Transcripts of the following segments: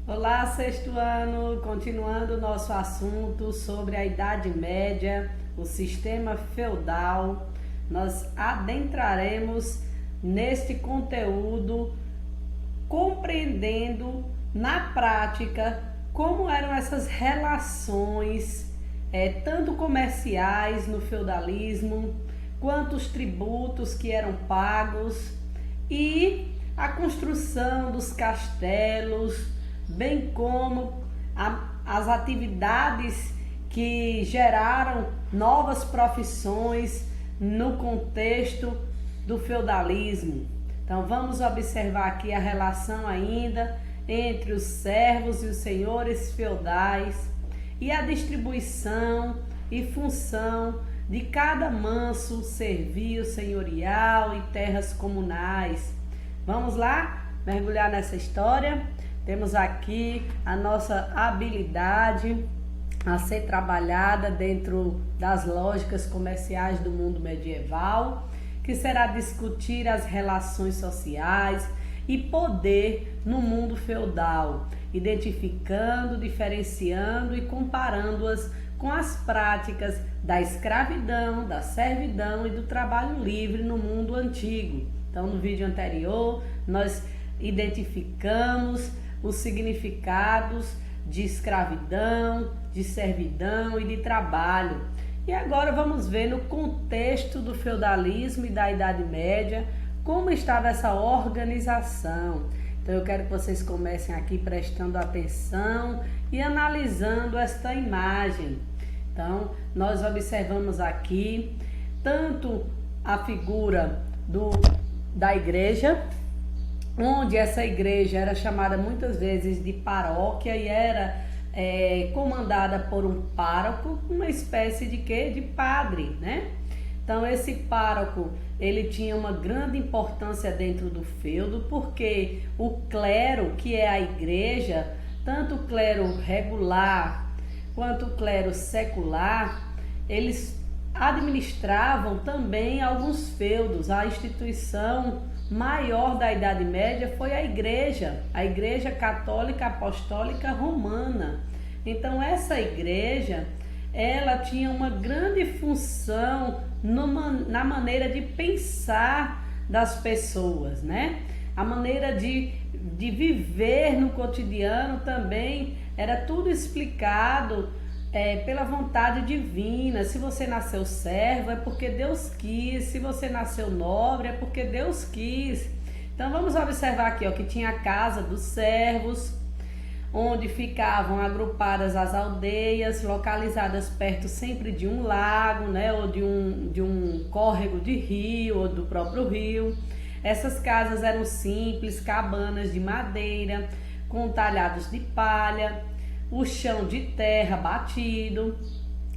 Olá, sexto ano, continuando o nosso assunto sobre a Idade Média, o sistema feudal. Nós adentraremos neste conteúdo compreendendo na prática como eram essas relações, tanto comerciais no feudalismo, quanto os tributos que eram pagos e a construção dos castelos, bem como as atividades que geraram novas profissões no contexto do feudalismo. Então vamos observar aqui a relação ainda entre os servos e os senhores feudais e a distribuição e função de cada manso, serviço senhorial e terras comunais. Vamos lá mergulhar nessa história? Temos aqui a nossa habilidade a ser trabalhada dentro das lógicas comerciais do mundo medieval, que será discutir as relações sociais e poder no mundo feudal, identificando, diferenciando e comparando-as com as práticas da escravidão, da servidão e do trabalho livre no mundo antigo. Então, no vídeo anterior, nós identificamos os significados de escravidão, de servidão e de trabalho. E agora vamos ver no contexto do feudalismo e da Idade Média como estava essa organização. Então eu quero que vocês comecem aqui prestando atenção e analisando esta imagem. Então nós observamos aqui tanto a figura da igreja, onde essa igreja era chamada muitas vezes de paróquia e era comandada por um pároco, uma espécie de quê? De padre, né? Então esse pároco, ele tinha uma grande importância dentro do feudo, porque o clero, que é a igreja, tanto o clero regular quanto o clero secular, eles administravam também alguns feudos. A instituição maior da Idade Média foi a Igreja Católica Apostólica Romana. Então essa igreja, ela tinha uma grande função na maneira de pensar das pessoas, né? A maneira de viver no cotidiano também era tudo explicado pela vontade divina. Se você nasceu servo é porque Deus quis, se você nasceu nobre é porque Deus quis. Então vamos observar aqui, ó, que tinha a casa dos servos, onde ficavam agrupadas as aldeias, localizadas perto sempre de um lago, né, ou de um córrego de rio, ou do próprio rio. Essas casas eram simples, cabanas de madeira, com talhados de palha, o chão de terra batido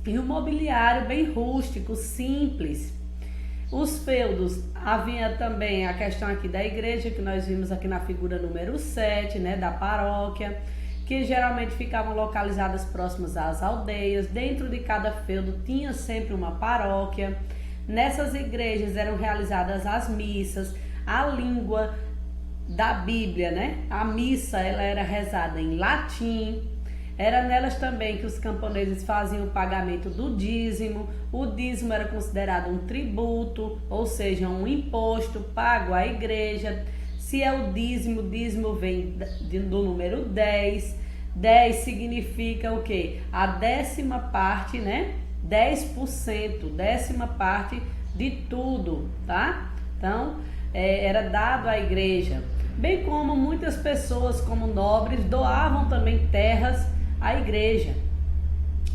e o mobiliário bem rústico, simples. Os feudos, havia também a questão aqui da igreja, que nós vimos aqui na figura número 7, né, da paróquia, que geralmente ficavam localizadas próximas às aldeias. Dentro de cada feudo tinha sempre uma paróquia. Nessas igrejas eram realizadas as missas, a língua da Bíblia, né? A missa, ela era rezada em latim. Era nelas também que os camponeses faziam o pagamento do dízimo. O dízimo era considerado um tributo, ou seja, um imposto pago à igreja. Se é o dízimo vem do número 10. 10 significa o quê? A 10ª parte, né? 10%, 10ª parte de tudo, tá? Então, era dado à igreja. Bem como muitas pessoas, como nobres, doavam também terras à igreja.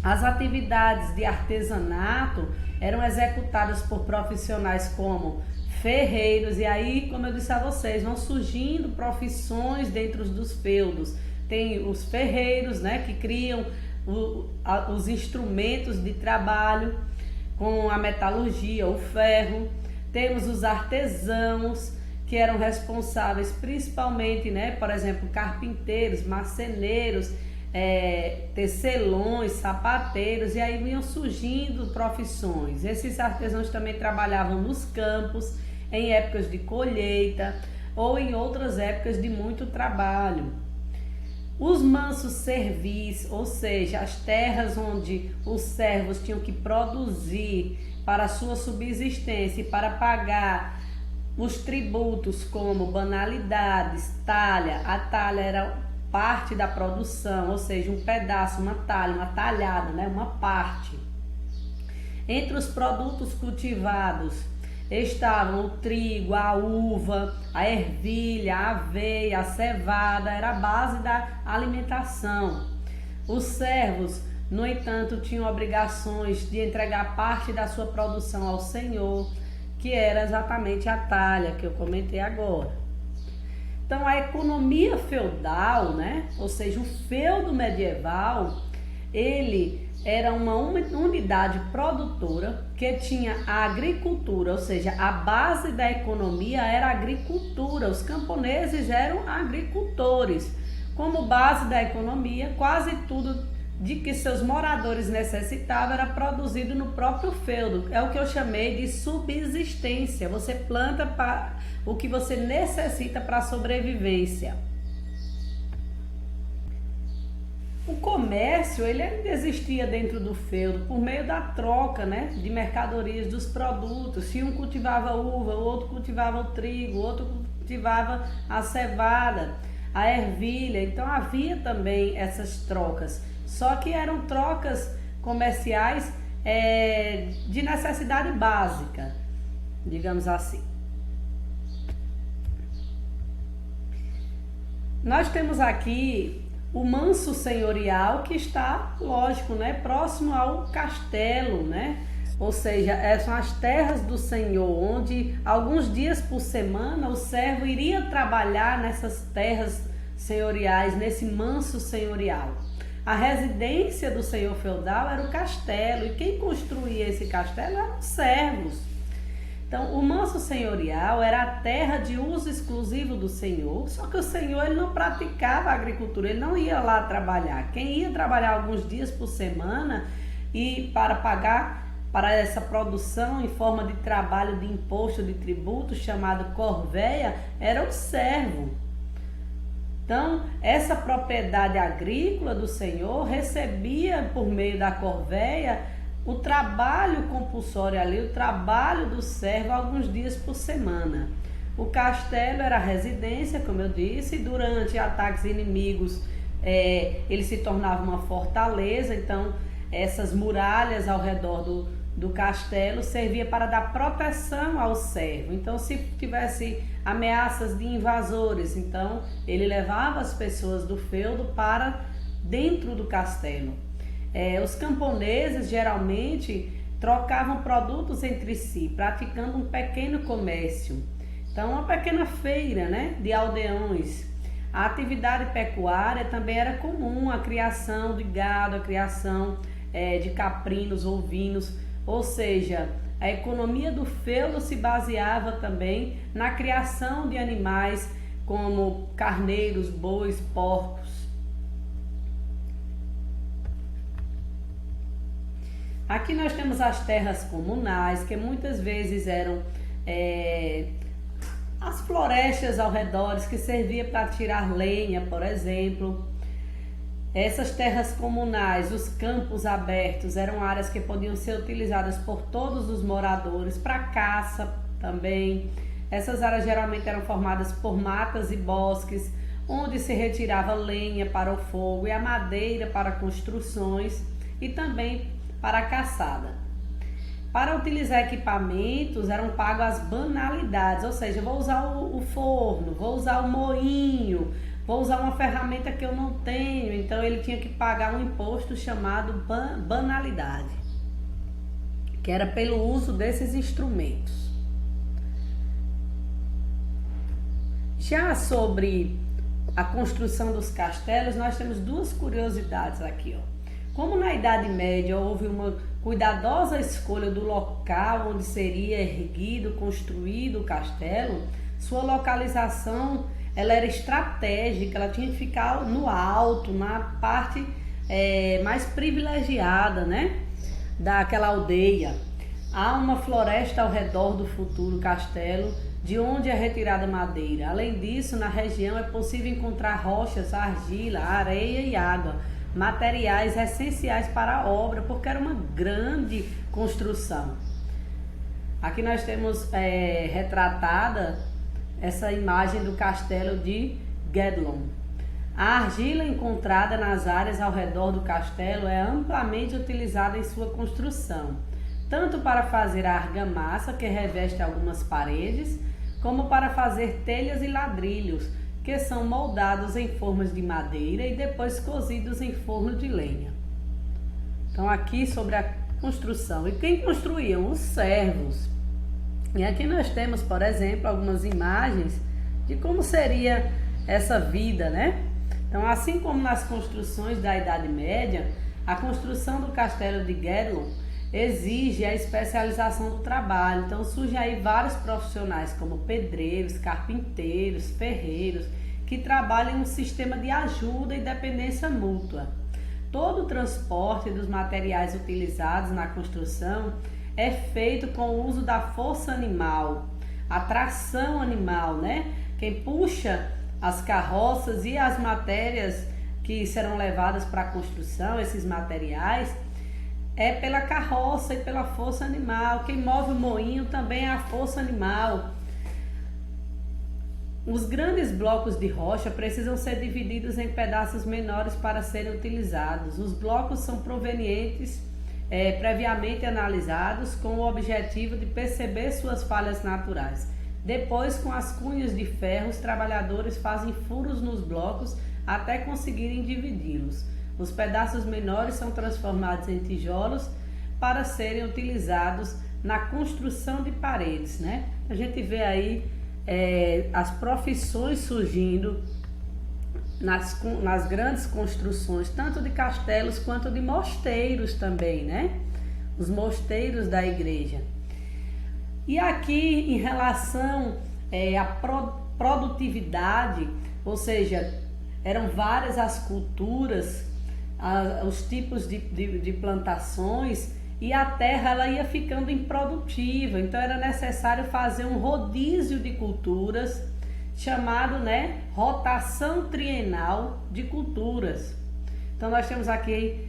As atividades de artesanato eram executadas por profissionais como ferreiros, e aí, como eu disse a vocês, vão surgindo profissões dentro dos feudos. Tem os ferreiros, né, que criam os instrumentos de trabalho com a metalurgia, o ferro. Temos os artesãos, que eram responsáveis principalmente, né, por exemplo, carpinteiros, marceneiros, tecelões, sapateiros, e aí vinham surgindo profissões. Esses artesãos também trabalhavam nos campos em épocas de colheita ou em outras épocas de muito trabalho. Os mansos servis, ou seja, as terras onde os servos tinham que produzir para a sua subsistência e para pagar os tributos como banalidades, talha. A talha era parte da produção, ou seja, um pedaço, uma talha, uma talhada, né? Uma parte. Entre os produtos cultivados estavam o trigo, a uva, a ervilha, a aveia, a cevada, era a base da alimentação. Os servos, no entanto, tinham obrigações de entregar parte da sua produção ao Senhor, que era exatamente a talha que eu comentei agora. Então, a economia feudal, né? Ou seja, o feudo medieval, ele era uma unidade produtora que tinha a agricultura, ou seja, a base da economia era a agricultura. Os camponeses eram agricultores. Como base da economia, quase tudo de que seus moradores necessitavam era produzido no próprio feudo. É o que eu chamei de subsistência. Você planta para o que você necessita para a sobrevivência. O comércio, ele ainda existia dentro do feudo por meio da troca, né, de mercadorias, dos produtos. Se um cultivava uva, o outro cultivava o trigo, o outro cultivava a cevada, a ervilha. Então havia também essas trocas, só que eram trocas comerciais de necessidade básica, digamos assim. Nós temos aqui o manso senhorial, que está, lógico, né, próximo ao castelo, né? Ou seja, são as terras do Senhor, onde alguns dias por semana o servo iria trabalhar nessas terras senhoriais, nesse manso senhorial. A residência do senhor feudal era o castelo, e quem construía esse castelo eram os servos. Então, o manso senhorial era a terra de uso exclusivo do senhor, só que o senhor ele não praticava a agricultura, ele não ia lá trabalhar. Quem ia trabalhar alguns dias por semana e para pagar para essa produção em forma de trabalho, de imposto, de tributo, chamado corvéia, era o servo. Então, essa propriedade agrícola do senhor recebia por meio da corvéia o trabalho compulsório ali, o trabalho do servo alguns dias por semana. O castelo era a residência, como eu disse, e durante ataques inimigos ele se tornava uma fortaleza. Então essas muralhas ao redor do castelo servia para dar proteção ao servo. Então se tivesse ameaças de invasores, então ele levava as pessoas do feudo para dentro do castelo. Os camponeses geralmente trocavam produtos entre si, praticando um pequeno comércio. Então, uma pequena feira, né, de aldeões. A atividade pecuária também era comum, a criação de gado, a criação de caprinos, ovinos, ou seja, a economia do feudo se baseava também na criação de animais como carneiros, bois, porcos. Aqui nós temos as terras comunais, que muitas vezes eram as florestas ao redor, que servia para tirar lenha, por exemplo. Essas terras comunais, os campos abertos, eram áreas que podiam ser utilizadas por todos os moradores, para caça também. Essas áreas geralmente eram formadas por matas e bosques, onde se retirava lenha para o fogo e a madeira para construções e também para a caçada. Para utilizar equipamentos eram pagas as banalidades, ou seja, vou usar o forno, vou usar o moinho, vou usar uma ferramenta que eu não tenho, então ele tinha que pagar um imposto chamado banalidade, que era pelo uso desses instrumentos. Já sobre a construção dos castelos, nós temos duas curiosidades aqui, ó. Como na Idade Média houve uma cuidadosa escolha do local onde seria erguido, construído o castelo, sua localização ela era estratégica, ela tinha que ficar no alto, na parte mais privilegiada, né, daquela aldeia. Há uma floresta ao redor do futuro castelo, de onde é retirada a madeira. Além disso, na região é possível encontrar rochas, argila, areia e água, materiais essenciais para a obra, porque era uma grande construção. Aqui nós temos retratada essa imagem do castelo de Gedlon. A argila encontrada nas áreas ao redor do castelo é amplamente utilizada em sua construção, tanto para fazer a argamassa que reveste algumas paredes, como para fazer telhas e ladrilhos, que são moldados em formas de madeira e depois cozidos em forno de lenha. Então aqui sobre a construção. E quem construíam? Os servos. E aqui nós temos, por exemplo, algumas imagens de como seria essa vida, né? Então, assim como nas construções da Idade Média, a construção do castelo de Gedlon exige a especialização do trabalho. Então, surgem aí vários profissionais como pedreiros, carpinteiros, ferreiros, que trabalham em um sistema de ajuda e dependência mútua. Todo o transporte dos materiais utilizados na construção é feito com o uso da força animal, a tração animal, né? Quem puxa as carroças e as matérias que serão levadas para a construção, esses materiais, é pela carroça e pela força animal. Quem move o moinho também é a força animal. Os grandes blocos de rocha precisam ser divididos em pedaços menores para serem utilizados. Os blocos são provenientes previamente analisados com o objetivo de perceber suas falhas naturais. Depois, com as cunhas de ferro, os trabalhadores fazem furos nos blocos até conseguirem dividi-los. Os pedaços menores são transformados em tijolos para serem utilizados na construção de paredes, né? A gente vê aí as profissões surgindo nas grandes construções, tanto de castelos quanto de mosteiros também, né? Os mosteiros da igreja. E aqui em relação à produtividade, ou seja, eram várias as culturas, os tipos de plantações, e a terra ela ia ficando improdutiva, então era necessário fazer um rodízio de culturas, chamado, né, rotação trienal de culturas. Então nós temos aqui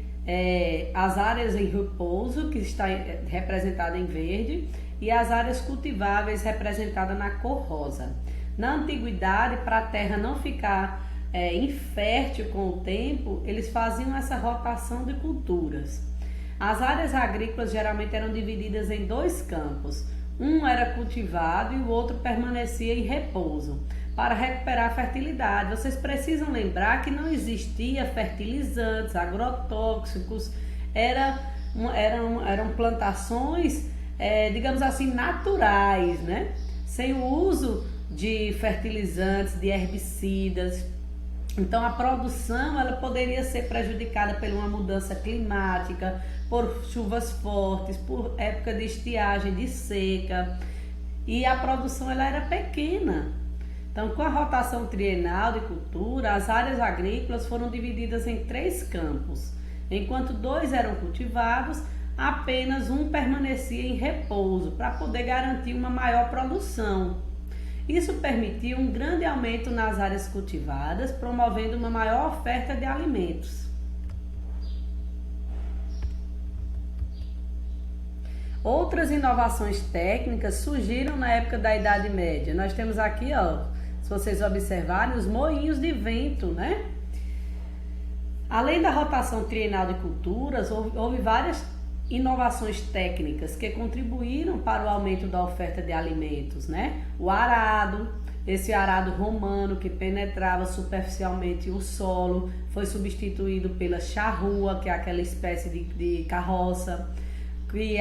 as áreas em repouso, que está representada em verde, e as áreas cultiváveis representadas na cor rosa. Na antiguidade, para a terra não ficar infértil com o tempo, eles faziam essa rotação de culturas. As áreas agrícolas geralmente eram divididas em dois campos. Um era cultivado e o outro permanecia em repouso, para recuperar a fertilidade. Vocês precisam lembrar que não existia fertilizantes, agrotóxicos, eram plantações digamos assim, naturais, né? Sem o uso de fertilizantes, de herbicidas. Então a produção ela poderia ser prejudicada por uma mudança climática, por chuvas fortes, por época de estiagem, de seca, e a produção ela era pequena. Então, com a rotação trienal de cultura, as áreas agrícolas foram divididas em 3 campos. Enquanto 2 eram cultivados, apenas um permanecia em repouso para poder garantir uma maior produção. Isso permitiu um grande aumento nas áreas cultivadas, promovendo uma maior oferta de alimentos. Outras inovações técnicas surgiram na época da Idade Média. Nós temos aqui, ó, se vocês observarem, os moinhos de vento, né? Além da rotação trienal de culturas, houve várias inovações técnicas que contribuíram para o aumento da oferta de alimentos, né? O arado, esse arado romano que penetrava superficialmente o solo, foi substituído pela charrua, que é aquela espécie de carroça, que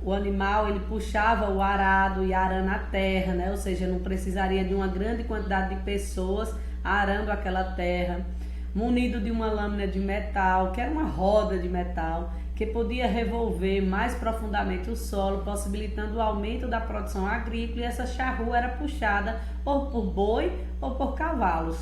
o animal ele puxava o arado e arando a terra, né? Ou seja, não precisaria de uma grande quantidade de pessoas arando aquela terra, munido de uma lâmina de metal, que era uma roda de metal, que podia revolver mais profundamente o solo, possibilitando o aumento da produção agrícola, e essa charrua era puxada ou por boi ou por cavalos.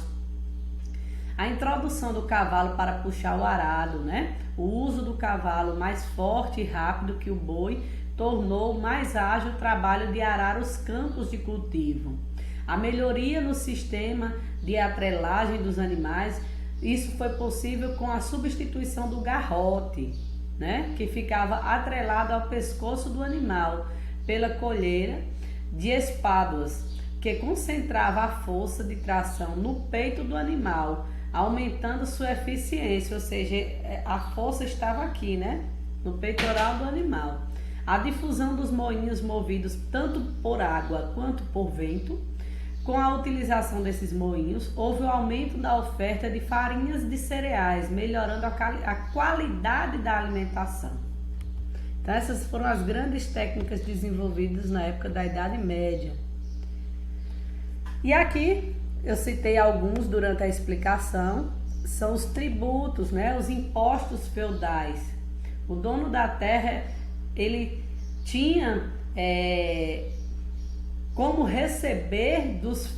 A introdução do cavalo para puxar o arado, né? O uso do cavalo mais forte e rápido que o boi tornou mais ágil o trabalho de arar os campos de cultivo. A melhoria no sistema de atrelagem dos animais, isso foi possível com a substituição do garrote, né, que ficava atrelado ao pescoço do animal, pela colheira de espáduas, que concentrava a força de tração no peito do animal, aumentando sua eficiência, ou seja, a força estava aqui, né, no peitoral do animal. A difusão dos moinhos movidos tanto por água quanto por vento. Com a utilização desses moinhos, houve o aumento da oferta de farinhas de cereais, melhorando a qualidade da alimentação. Então, essas foram as grandes técnicas desenvolvidas na época da Idade Média. E aqui eu citei alguns durante a explicação, são os tributos, né, os impostos feudais. O dono da terra, ele tinha como receber dos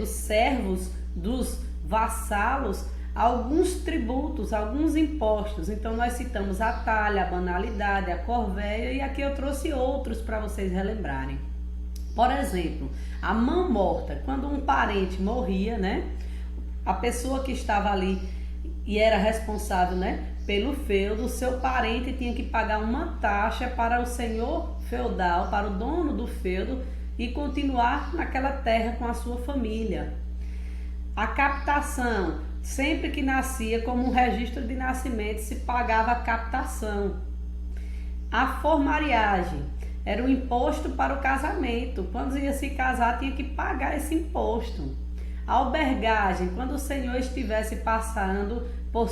servos, dos vassalos, alguns tributos, alguns impostos. Então nós citamos a talha, a banalidade, a corvéia, e aqui eu trouxe outros para vocês relembrarem. Por exemplo, a mão morta, quando um parente morria, né, a pessoa que estava ali e era responsável, né, pelo feudo, seu parente tinha que pagar uma taxa para o senhor feudal, para o dono do feudo, e continuar naquela terra com a sua família. A captação, sempre que nascia como um registro de nascimento, se pagava a captação. A formariagem era o imposto para o casamento. Quando ia se casar, tinha que pagar esse imposto. A albergagem, quando o senhor estivesse passando por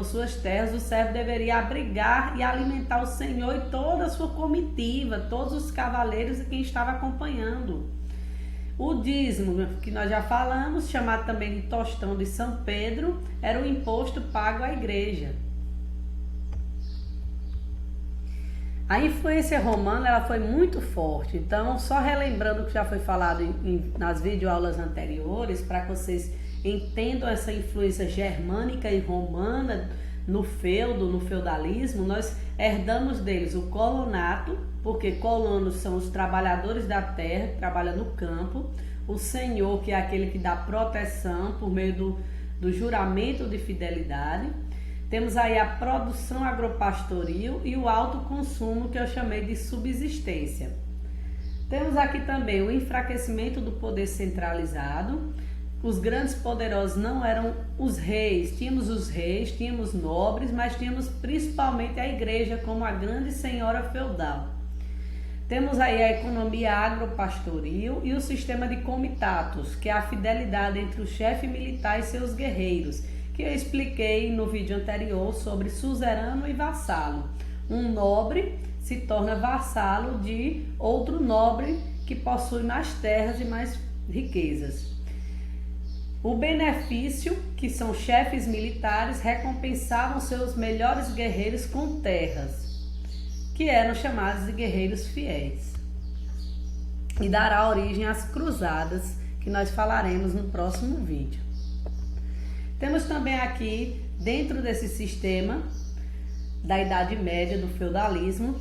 suas terras, o servo deveria abrigar e alimentar o senhor e toda a sua comitiva, todos os cavaleiros e quem estava acompanhando. O dízimo, que nós já falamos, chamado também de tostão de São Pedro, era o imposto pago à igreja. A influência romana, ela foi muito forte. Então, só relembrando o que já foi falado nas videoaulas anteriores, para que vocês entendam essa influência germânica e romana no feudo, no feudalismo, nós herdamos deles o colonato, porque colonos são os trabalhadores da terra, que trabalham no campo, o senhor, que é aquele que dá proteção por meio do juramento de fidelidade. Temos aí a produção agropastoril e o alto consumo, que eu chamei de subsistência. Temos aqui também o enfraquecimento do poder centralizado. Os grandes poderosos não eram os reis, tínhamos nobres, mas tínhamos principalmente a igreja como a grande senhora feudal. Temos aí a economia agropastoril e o sistema de comitatus, que é a fidelidade entre o chefe militar e seus guerreiros, que eu expliquei no vídeo anterior sobre suzerano e vassalo. Um nobre se torna vassalo de outro nobre que possui mais terras e mais riquezas. O benefício, que são chefes militares, recompensavam seus melhores guerreiros com terras, que eram chamados de guerreiros fiéis. E dará origem às cruzadas, que nós falaremos no próximo vídeo. Temos também aqui, dentro desse sistema da Idade Média, do feudalismo,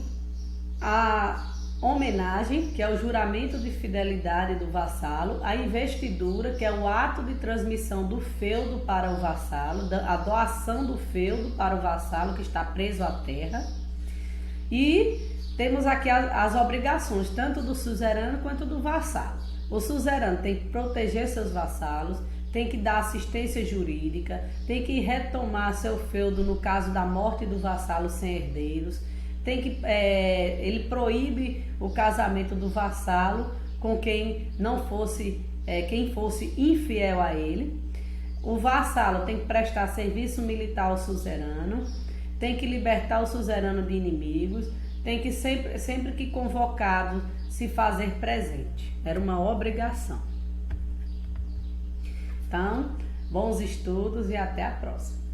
a homenagem, que é o juramento de fidelidade do vassalo, a investidura, que é o ato de transmissão do feudo para o vassalo, a doação do feudo para o vassalo que está preso à terra. E temos aqui as obrigações, tanto do suzerano quanto do vassalo. O suzerano tem que proteger seus vassalos, tem que dar assistência jurídica, tem que retomar seu feudo no caso da morte do vassalo sem herdeiros, ele proíbe o casamento do vassalo com quem fosse infiel a ele. O vassalo tem que prestar serviço militar ao suzerano, tem que libertar o suzerano de inimigos, tem que sempre que convocado se fazer presente. Era uma obrigação. Então, bons estudos e até a próxima.